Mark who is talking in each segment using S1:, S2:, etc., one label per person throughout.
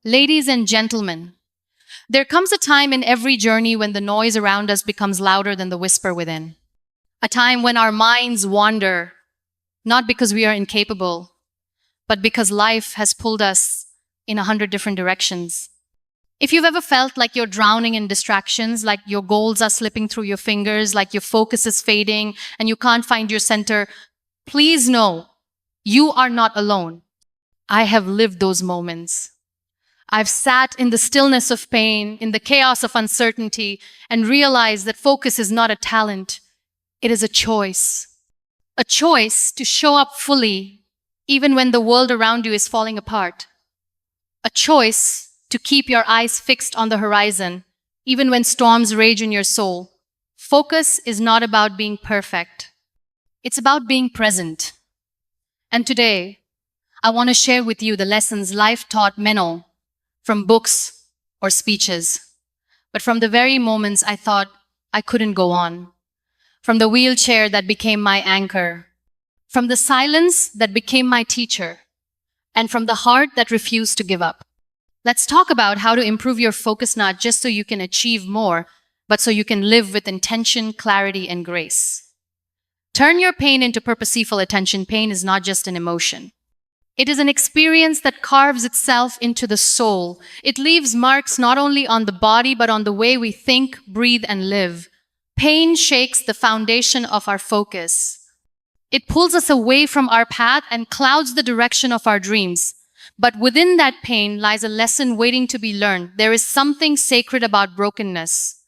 S1: Ladies and gentlemen, there comes a time in every journey when the noise around us becomes louder than the whisper within. A time when our minds wander, not because we are incapable, but because life has pulled us in 100 different directions. If you've ever felt like you're drowning in distractions, like your goals are slipping through your fingers, like your focus is fading and you can't find your center, please know you are not alone. I have lived those moments. I've sat in the stillness of pain, in the chaos of uncertainty, and realized that focus is not a talent, it is a choice. A choice to show up fully, even when the world around you is falling apart. A choice to keep your eyes fixed on the horizon, even when storms rage in your soul. Focus is not about being perfect, it's about being present. And today, I want to share with you the lessons life taught Menno from books or speeches, but from the very moments I thought I couldn't go on, from the wheelchair that became my anchor, from the silence that became my teacher, and from the heart that refused to give up. Let's talk about how to improve your focus, not just so you can achieve more, but so you can live with intention, clarity, and grace. Turn your pain into purposeful attention. Pain is not just an emotion. It is an experience that carves itself into the soul. It leaves marks not only on the body, but on the way we think, breathe, and live. Pain shakes the foundation of our focus. It pulls us away from our path and clouds the direction of our dreams. But within that pain lies a lesson waiting to be learned. There is something sacred about brokenness.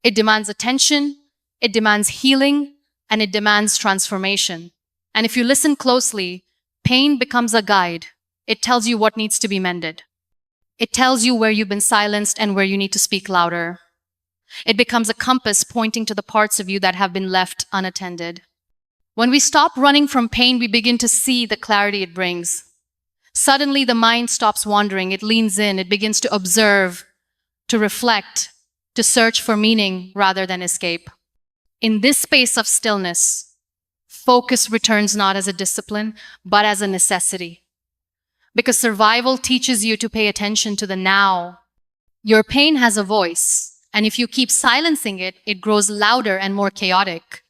S1: It demands attention, it demands healing, and it demands transformation. And if you listen closely, pain becomes a guide. It tells you what needs to be mended. It tells you where you've been silenced and where you need to speak louder. It becomes a compass pointing to the parts of you that have been left unattended. When we stop running from pain, we begin to see the clarity it brings. Suddenly, the mind stops wandering. It leans in. It begins to observe, to reflect, to search for meaning rather than escape. In this space of stillness, focus returns not as a discipline, but as a necessity. Because survival teaches you to pay attention to the now. Your pain has a voice, and if you keep silencing it, it grows louder and more chaotic.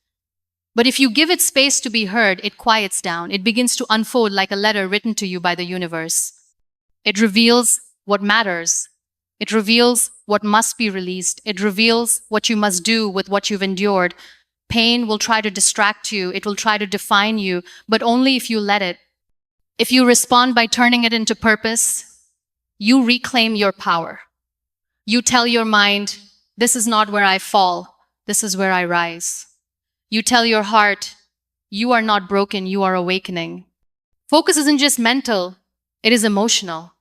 S1: But if you give it space to be heard, it quiets down. It begins to unfold like a letter written to you by the universe. It reveals what matters. It reveals what must be released. It reveals what you must do with what you've endured. Pain will try to distract you. It will try to define you, but only if you let it. If you respond by turning it into purpose, you reclaim your power. You tell your mind, this is not where I fall. This is where I rise. You tell your heart, you are not broken, you are awakening. Focus isn't just mental, it is emotional.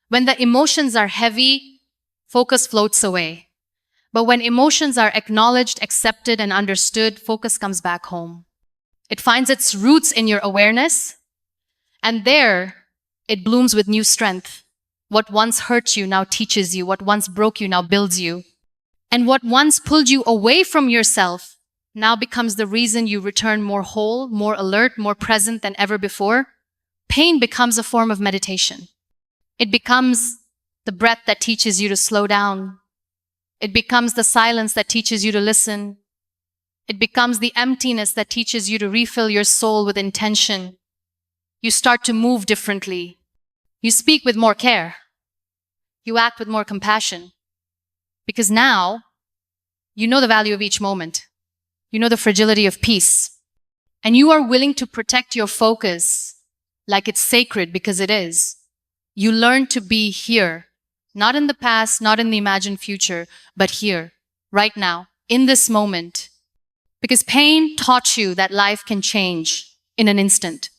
S1: When the emotions are heavy, focus floats away. But when emotions are acknowledged, accepted, and understood, focus comes back home. It finds its roots in your awareness, and there it blooms with new strength. What once hurt you now teaches you. What once broke you now builds you. And what once pulled you away from yourself now becomes the reason you return more whole, more alert, more present than ever before. Pain becomes a form of meditation. It becomes the breath that teaches you to slow down. It becomes the silence that teaches you to listen. It becomes the emptiness that teaches you to refill your soul with intention. You start to move differently. You speak with more care. You act with more compassion. Because now, you know the value of each moment. You know the fragility of peace. And you are willing to protect your focus like it's sacred, because it is. You learn to be here, not in the past, not in the imagined future, but here, right now, in this moment. Because pain taught you that life can change in an instant,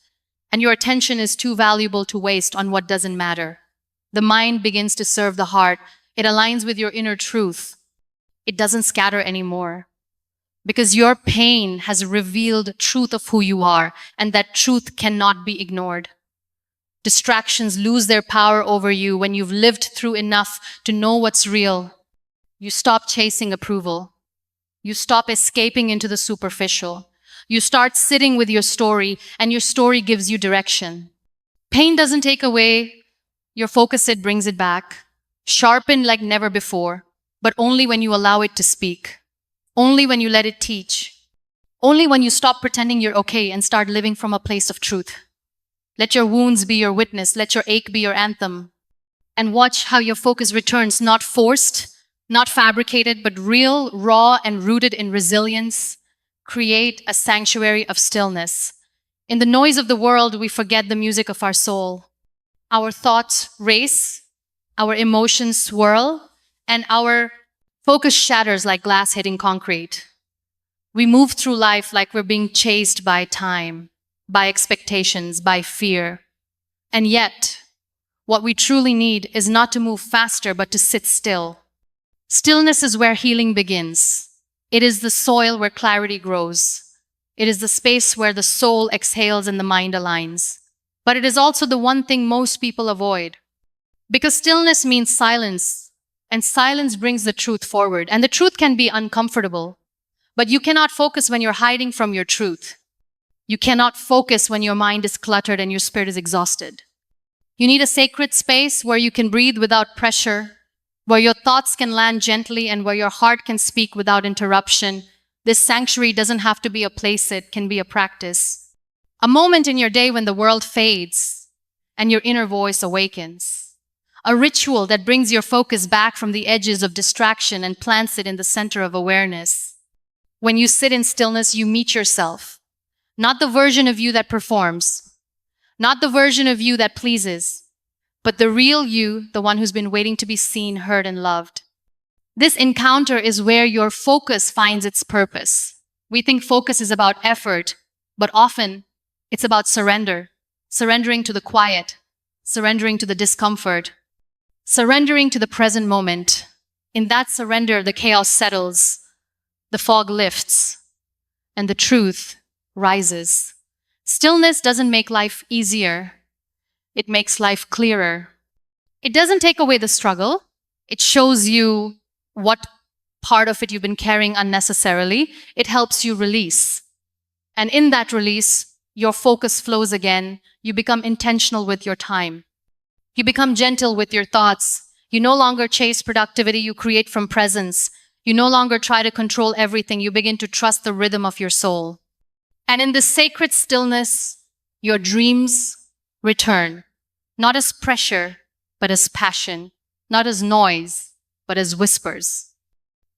S1: and your attention is too valuable to waste on what doesn't matter. The mind begins to serve the heart. It aligns with your inner truth. It doesn't scatter anymore. Because your pain has revealed truth of who you are, and that truth cannot be ignored. Distractions lose their power over you when you've lived through enough to know what's real. You stop chasing approval. You stop escaping into the superficial. You start sitting with your story, and your story gives you direction. Pain doesn't take away your focus it brings it back, sharpened like never before, but only when you allow it to speak, only when you let it teach, only when you stop pretending you're okay and start living from a place of truth. Let your wounds be your witness, let your ache be your anthem, and watch how your focus returns, not forced, not fabricated, but real, raw, and rooted in resilience. Create a sanctuary of stillness. In the noise of the world, we forget the music of our soul. Our thoughts race, our emotions swirl, and our focus shatters like glass hitting concrete. We move through life like we're being chased by time, by expectations, by fear. And yet, what we truly need is not to move faster, but to sit still. Stillness is where healing begins. It is the soil where clarity grows. It is the space where the soul exhales and the mind aligns. But it is also the one thing most people avoid. Because stillness means silence, and silence brings the truth forward. And the truth can be uncomfortable, but you cannot focus when you're hiding from your truth. You cannot focus when your mind is cluttered and your spirit is exhausted. You need a sacred space where you can breathe without pressure, where your thoughts can land gently, and where your heart can speak without interruption. This sanctuary doesn't have to be a place, it can be a practice. A moment in your day when the world fades and your inner voice awakens. A ritual that brings your focus back from the edges of distraction and plants it in the center of awareness. When you sit in stillness, you meet yourself. Not the version of you that performs, not the version of you that pleases, but the real you, the one who's been waiting to be seen, heard, and loved. This encounter is where your focus finds its purpose. We think focus is about effort, but often it's about surrender. Surrendering to the quiet, surrendering to the discomfort, surrendering to the present moment. In that surrender, the chaos settles, the fog lifts, and the truth rises. Stillness doesn't make life easier. It makes life clearer. It doesn't take away the struggle. It shows you what part of it you've been carrying unnecessarily. It helps you release. And in that release, your focus flows again. You become intentional with your time. You become gentle with your thoughts. You no longer chase productivity, you create from presence. You no longer try to control everything. You begin to trust the rhythm of your soul. And in this sacred stillness, your dreams return, not as pressure, but as passion, not as noise, but as whispers.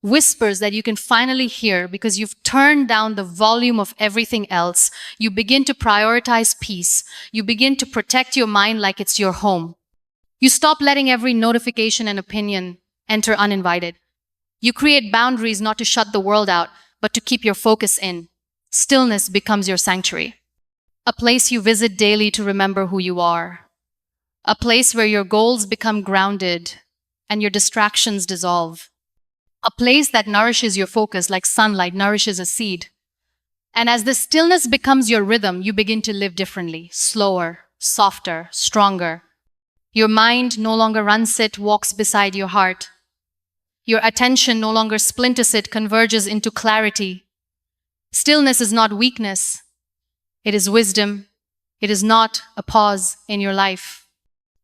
S1: Whispers that you can finally hear because you've turned down the volume of everything else. You begin to prioritize peace. You begin to protect your mind like it's your home. You stop letting every notification and opinion enter uninvited. You create boundaries not to shut the world out, but to keep your focus in. Stillness becomes your sanctuary. A place you visit daily to remember who you are. A place where your goals become grounded and your distractions dissolve. A place that nourishes your focus like sunlight nourishes a seed. And as the stillness becomes your rhythm, you begin to live differently, slower, softer, stronger. Your mind no longer runs it, walks beside your heart. Your attention no longer splinters it, converges into clarity. Stillness is not weakness. It is wisdom. It is not a pause in your life.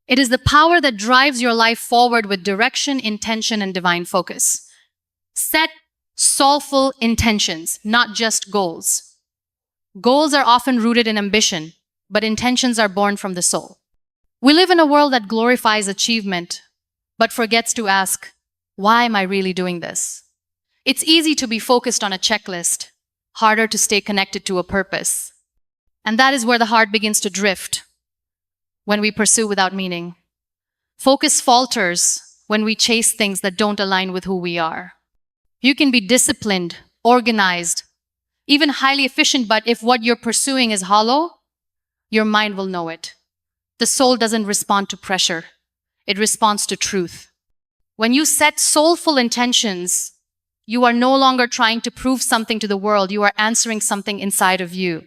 S1: It is the power that drives your life forward with direction, intention, and divine focus. Set soulful intentions, not just goals. Goals are often rooted in ambition, but intentions are born from the soul. We live in a world that glorifies achievement, but forgets to ask, why am I really doing this? It's easy to be focused on a checklist, harder to stay connected to a purpose. And that is where the heart begins to drift, when we pursue without meaning. Focus falters when we chase things that don't align with who we are. You can be disciplined, organized, even highly efficient, but if what you're pursuing is hollow, your mind will know it. The soul doesn't respond to pressure. It responds to truth. When you set soulful intentions, you are no longer trying to prove something to the world. You are answering something inside of you.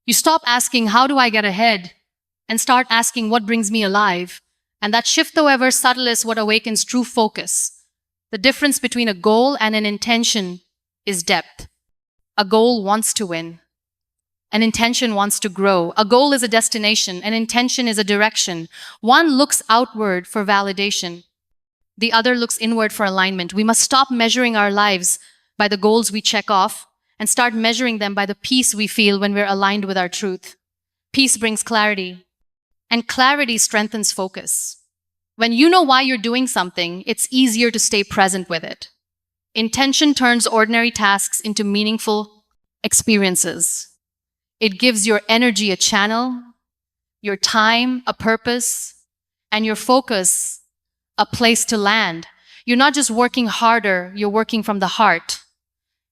S1: You stop asking, how do I get ahead? And start asking, what brings me alive? And that shift, however subtle, is what awakens true focus. The difference between a goal and an intention is depth. A goal wants to win. An intention wants to grow. A goal is a destination. An intention is a direction. One looks outward for validation. The other looks inward for alignment. We must stop measuring our lives by the goals we check off and start measuring them by the peace we feel when we're aligned with our truth. Peace brings clarity, and clarity strengthens focus. When you know why you're doing something, it's easier to stay present with it. Intention turns ordinary tasks into meaningful experiences. It gives your energy a channel, your time a purpose, and your focus a place to land. You're not just working harder, you're working from the heart.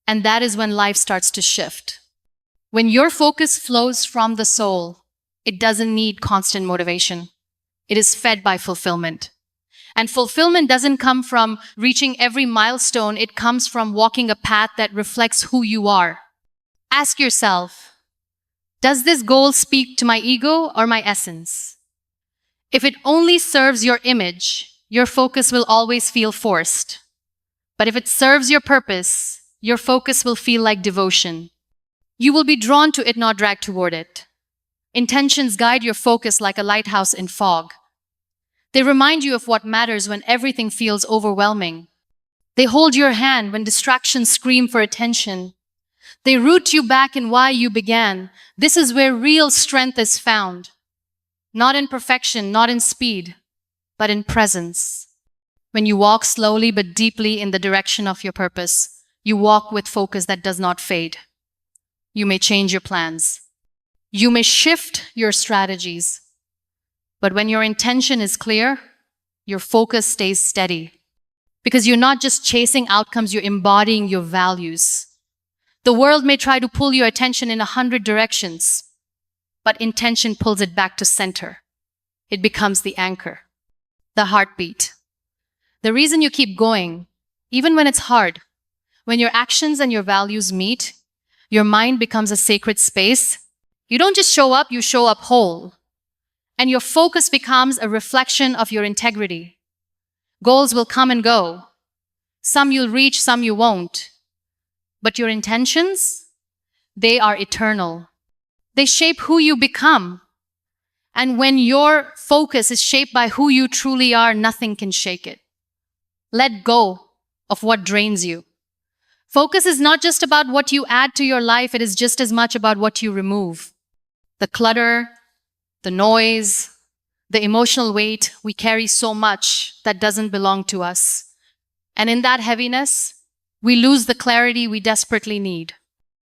S1: And that is when life starts to shift. When your focus flows from the soul, it doesn't need constant motivation. It is fed by fulfillment. And fulfillment doesn't come from reaching every milestone, it comes from walking a path that reflects who you are. Ask yourself, does this goal speak to my ego or my essence? If it only serves your image, your focus will always feel forced. But if it serves your purpose, your focus will feel like devotion. You will be drawn to it, not dragged toward it. Intentions guide your focus like a lighthouse in fog. They remind you of what matters when everything feels overwhelming. They hold your hand when distractions scream for attention. They root you back in why you began. This is where real strength is found. Not in perfection, not in speed, but in presence. When you walk slowly but deeply in the direction of your purpose, you walk with focus that does not fade. You may change your plans. You may shift your strategies. But when your intention is clear, your focus stays steady. Because you're not just chasing outcomes, you're embodying your values. The world may try to pull your attention in 100 directions, but intention pulls it back to center. It becomes the anchor, the heartbeat. The reason you keep going, even when it's hard, when your actions and your values meet, your mind becomes a sacred space. You don't just show up, you show up whole. And your focus becomes a reflection of your integrity. Goals will come and go. Some you'll reach, some you won't. But your intentions, they are eternal. They shape who you become. And when your focus is shaped by who you truly are, nothing can shake it. Let go of what drains you. Focus is not just about what you add to your life, it is just as much about what you remove. The clutter, the noise, the emotional weight, we carry so much that doesn't belong to us. And in that heaviness, we lose the clarity we desperately need.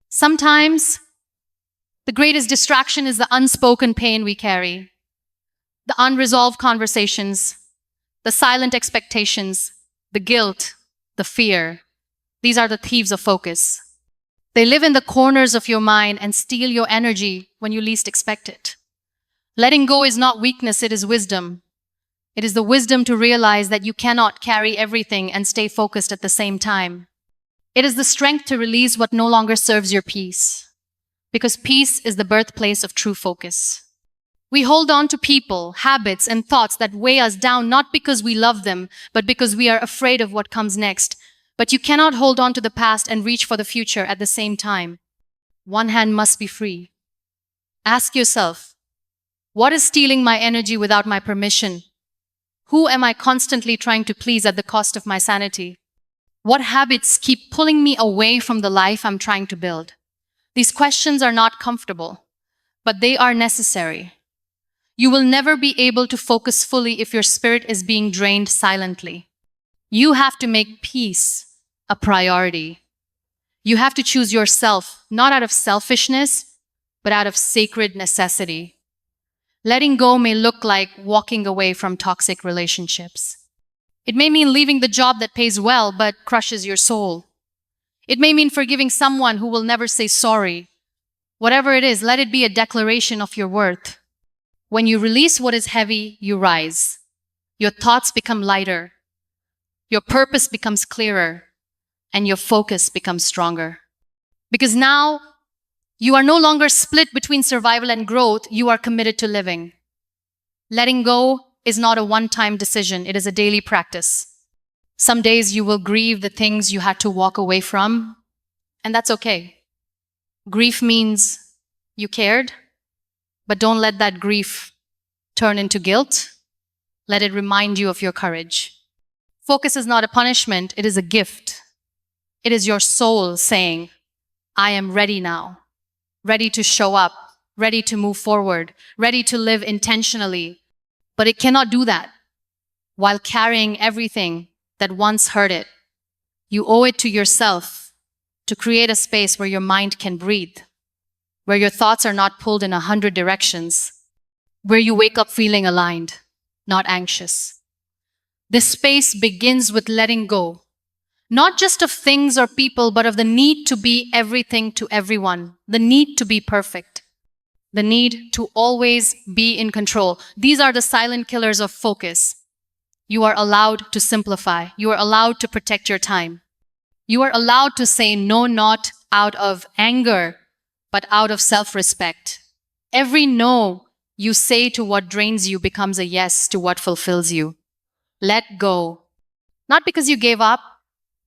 S1: Sometimes, the greatest distraction is the unspoken pain we carry, the unresolved conversations, the silent expectations, the guilt, the fear. These are the thieves of focus. They live in the corners of your mind and steal your energy when you least expect it. Letting go is not weakness, it is wisdom. It is the wisdom to realize that you cannot carry everything and stay focused at the same time. It is the strength to release what no longer serves your peace. Because peace is the birthplace of true focus. We hold on to people, habits, and thoughts that weigh us down not because we love them, but because we are afraid of what comes next. But you cannot hold on to the past and reach for the future at the same time. One hand must be free. Ask yourself, what is stealing my energy without my permission? Who am I constantly trying to please at the cost of my sanity? What habits keep pulling me away from the life I'm trying to build? These questions are not comfortable, but they are necessary. You will never be able to focus fully if your spirit is being drained silently. You have to make peace a priority. You have to choose yourself, not out of selfishness, but out of sacred necessity. Letting go may look like walking away from toxic relationships. It may mean leaving the job that pays well but crushes your soul. It may mean forgiving someone who will never say sorry. Whatever it is, let it be a declaration of your worth. When you release what is heavy, you rise. Your thoughts become lighter. Your purpose becomes clearer. And your focus becomes stronger. Because now, you are no longer split between survival and growth, you are committed to living. Letting go is not a one-time decision, it is a daily practice. Some days you will grieve the things you had to walk away from, and that's okay. Grief means You cared, but don't let that grief turn into guilt. Let it remind you of your courage. Focus is not a punishment, it is a gift. It is your soul saying, I am ready now, ready to show up, ready to move forward, ready to live intentionally. But it cannot do that while carrying everything that once hurt it. You owe it to yourself to create a space where your mind can breathe, where your thoughts are not pulled in 100 directions, where you wake up feeling aligned, not anxious. This space begins with letting go, not just of things or people, but of the need to be everything to everyone, the need to be perfect, the need to always be in control. These are the silent killers of focus. You are allowed to simplify. You are allowed to protect your time. You are allowed to say no, not out of anger, but out of self-respect. Every no you say to what drains you becomes a yes to what fulfills you. Let go. Not because you gave up,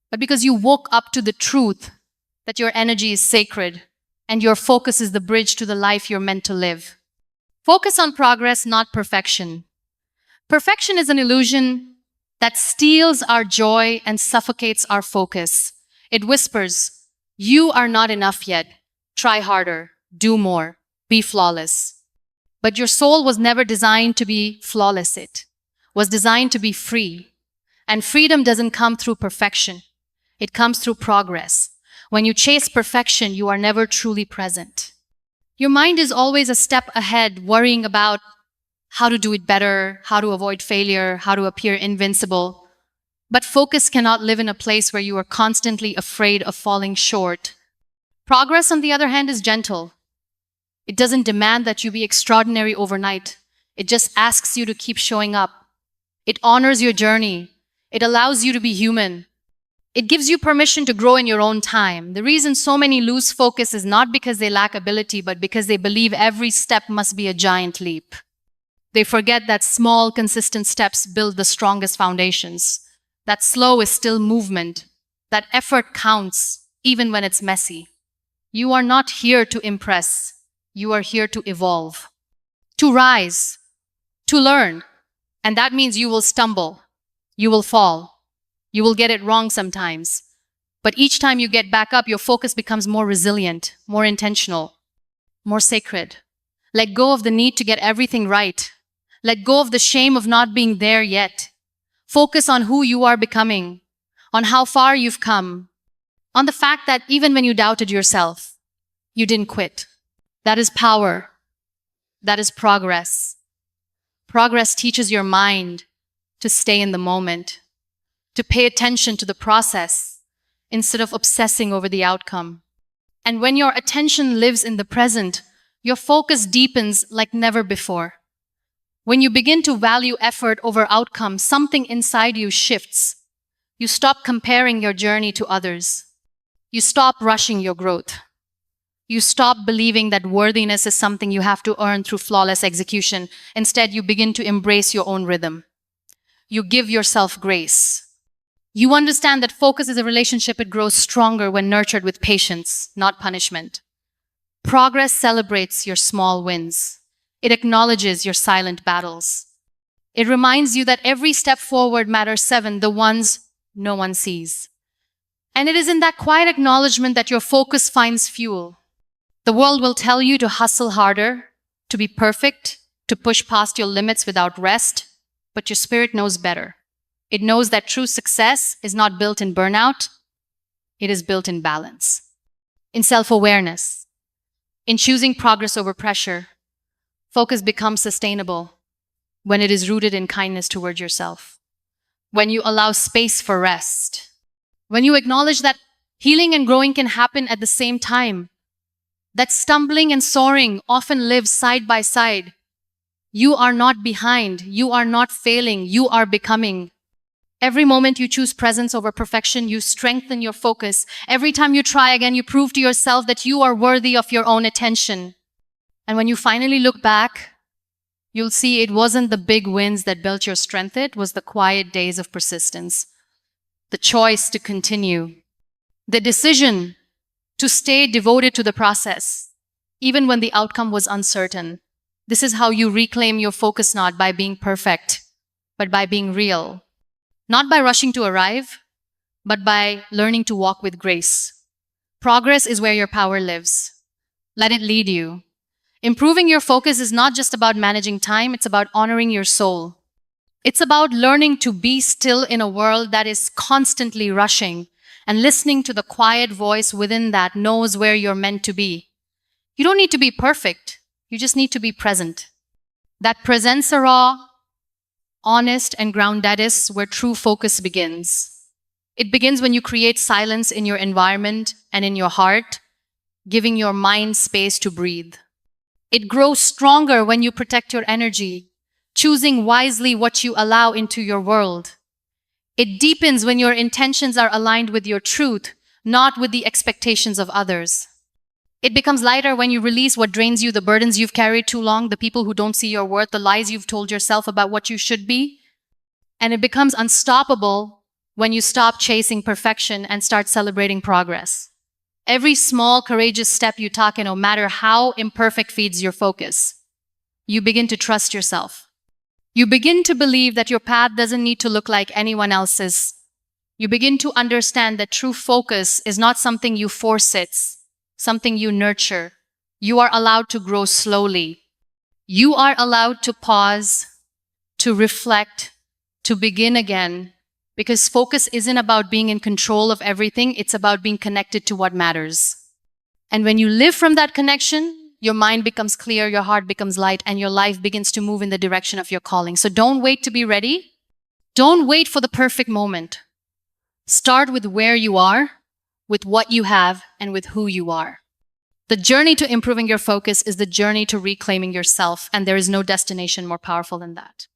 S1: but because you woke up to the truth that your energy is sacred and your focus is the bridge to the life you're meant to live. Focus on progress, not perfection. Perfection is an illusion that steals our joy and suffocates our focus. It whispers, you are not enough yet. Try harder, do more, be flawless. But your soul was never designed to be flawless. It was designed to be free. And freedom doesn't come through perfection. It comes through progress. When you chase perfection, you are never truly present. Your mind is always a step ahead, worrying about how to do it better, how to avoid failure, how to appear invincible. But focus cannot live in a place where you are constantly afraid of falling short. Progress, on the other hand, is gentle. It doesn't demand that you be extraordinary overnight. It just asks you to keep showing up. It honors your journey. It allows you to be human. It gives you permission to grow in your own time. The reason so many lose focus is not because they lack ability, but because they believe every step must be a giant leap. They forget that small, consistent steps build the strongest foundations. That slow is still movement. That effort counts, even when it's messy. You are not here to impress. You are here to evolve, to rise, to learn. And that means you will stumble. You will fall. You will get it wrong sometimes. But each time you get back up, your focus becomes more resilient, more intentional, more sacred. Let go of the need to get everything right. Let go of the shame of not being there yet. Focus on who you are becoming, on how far you've come, on the fact that even when you doubted yourself, you didn't quit. That is power. That is progress. Progress teaches your mind to stay in the moment, to pay attention to the process instead of obsessing over the outcome. And when your attention lives in the present, your focus deepens like never before. When you begin to value effort over outcome, something inside you shifts. You stop comparing your journey to others. You stop rushing your growth. You stop believing that worthiness is something you have to earn through flawless execution. Instead, you begin to embrace your own rhythm. You give yourself grace. You understand that focus is a relationship. It grows stronger when nurtured with patience, not punishment. Progress celebrates your small wins. It acknowledges your silent battles. It reminds you that every step forward matters 7, the ones no one sees. And it is in that quiet acknowledgement that your focus finds fuel. The world will tell you to hustle harder, to be perfect, to push past your limits without rest, but your spirit knows better. It knows that true success is not built in burnout, it is built in balance, in self-awareness, in choosing progress over pressure. Focus becomes sustainable when it is rooted in kindness toward yourself, when you allow space for rest, when you acknowledge that healing and growing can happen at the same time, that stumbling and soaring often live side by side. You are not behind, you are not failing, you are becoming. Every moment you choose presence over perfection, you strengthen your focus. Every time you try again, you prove to yourself that you are worthy of your own attention. And when you finally look back, you'll see it wasn't the big wins that built your strength, it was the quiet days of persistence, the choice to continue, the decision to stay devoted to the process. even when the outcome was uncertain. This is how you reclaim your focus, not by being perfect, but by being real. Not by rushing to arrive, but by learning to walk with grace. Progress is where your power lives. Let it lead you. Improving your focus is not just about managing time, it's about honoring your soul. It's about learning to be still in a world that is constantly rushing and listening to the quiet voice within that knows where you're meant to be. You don't need to be perfect, you just need to be present. That presence are raw, honest, and grounded is where true focus begins. It begins when you create silence in your environment and in your heart, giving your mind space to breathe. It grows stronger when you protect your energy, choosing wisely what you allow into your world. It deepens when your intentions are aligned with your truth, not with the expectations of others. It becomes lighter when you release what drains you, the burdens you've carried too long, the people who don't see your worth, the lies you've told yourself about what you should be. And it becomes unstoppable when you stop chasing perfection and start celebrating progress. Every small, courageous step you take, no matter how imperfect, feeds your focus. You begin to trust yourself. You begin to believe that your path doesn't need to look like anyone else's. You begin to understand that true focus is not something you force, it's something you nurture. You are allowed to grow slowly. You are allowed to pause, to reflect, to begin again. Because focus isn't about being in control of everything, it's about being connected to what matters. And when you live from that connection, your mind becomes clear, your heart becomes light, and your life begins to move in the direction of your calling. So don't wait to be ready. Don't wait for the perfect moment. Start with where you are, with what you have, and with who you are. The journey to improving your focus is the journey to reclaiming yourself, and there is no destination more powerful than that.